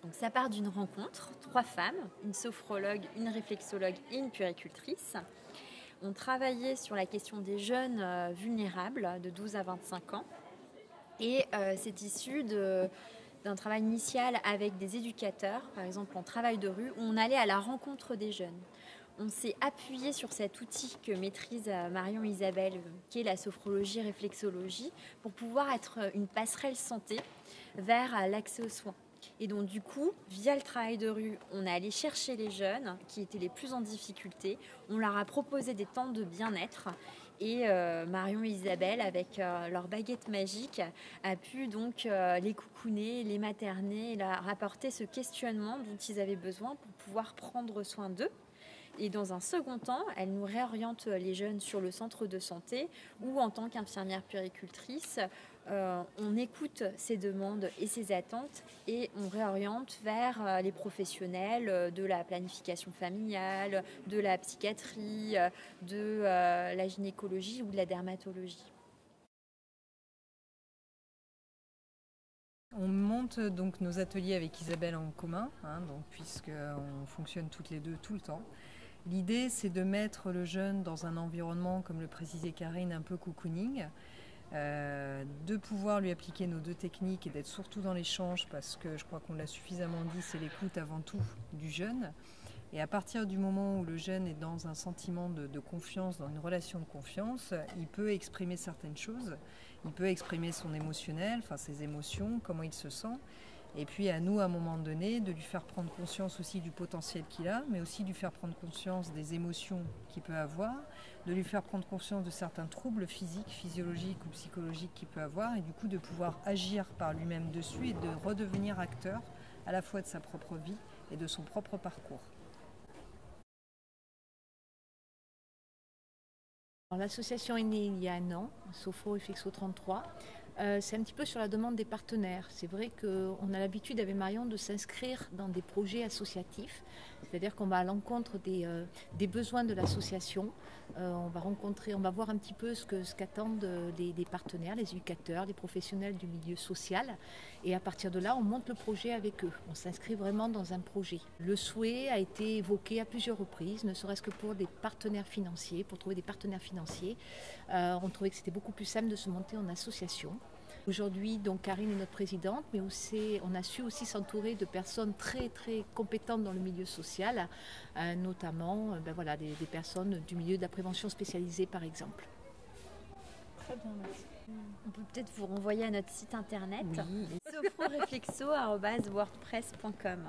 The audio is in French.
Donc ça part d'une rencontre, 3 femmes, une sophrologue, une réflexologue et une puéricultrice. On travaillait sur la question des jeunes vulnérables de 12 à 25 ans. Et c'est issu d'un travail initial avec des éducateurs, par exemple en travail de rue, où on allait à la rencontre des jeunes. On s'est appuyé sur cet outil que maîtrise Marion Isabelle, qui est la sophrologie réflexologie, pour pouvoir être une passerelle santé vers l'accès aux soins. Et donc du coup, via le travail de rue, on est allé chercher les jeunes qui étaient les plus en difficulté. On leur a proposé des temps de bien-être. Et Marion et Isabelle, avec leur baguette magique, a pu donc les coucouner, les materner, et leur apporter ce questionnement dont ils avaient besoin pour pouvoir prendre soin d'eux. Et dans un second temps, elle nous réoriente les jeunes sur le centre de santé où, en tant qu'infirmière puéricultrice, on écoute ces demandes et ces attentes et on réoriente vers les professionnels de la planification familiale, de la psychiatrie, de la gynécologie ou de la dermatologie. On monte donc nos ateliers avec Isabelle en commun, puisqu'on fonctionne toutes les deux tout le temps. L'idée, c'est de mettre le jeune dans un environnement, comme le précisait Karine, un peu cocooning, de pouvoir lui appliquer nos 2 techniques et d'être surtout dans l'échange, parce que je crois qu'on l'a suffisamment dit, c'est l'écoute avant tout du jeune. Et à partir du moment où le jeune est dans un sentiment de confiance, dans une relation de confiance, il peut exprimer certaines choses. Il peut exprimer son émotionnel, ses émotions, comment il se sent. Et puis à nous, à un moment donné, de lui faire prendre conscience aussi du potentiel qu'il a, mais aussi de lui faire prendre conscience des émotions qu'il peut avoir, de lui faire prendre conscience de certains troubles physiques, physiologiques ou psychologiques qu'il peut avoir, et du coup de pouvoir agir par lui-même dessus et de redevenir acteur à la fois de sa propre vie et de son propre parcours. L'association est née il y a un an, Sophro FXO 33. C'est un petit peu sur la demande des partenaires. C'est vrai qu'on a l'habitude avec Marion de s'inscrire dans des projets associatifs, c'est-à-dire qu'on va à l'encontre des besoins de l'association. On va voir un petit peu ce qu'attendent les partenaires, les éducateurs, les professionnels du milieu social. Et à partir de là, on monte le projet avec eux. On s'inscrit vraiment dans un projet. Le souhait a été évoqué à plusieurs reprises, ne serait-ce que pour des partenaires financiers, pour trouver des partenaires financiers. On trouvait que c'était beaucoup plus simple de se monter en association. Aujourd'hui, donc Karine est notre présidente, mais aussi, on a su aussi s'entourer de personnes très très compétentes dans le milieu social, notamment des personnes du milieu de la prévention spécialisée par exemple. Très bien, merci. On peut peut-être vous renvoyer à notre site internet, Oui. sophoreflexo@wordpress.com.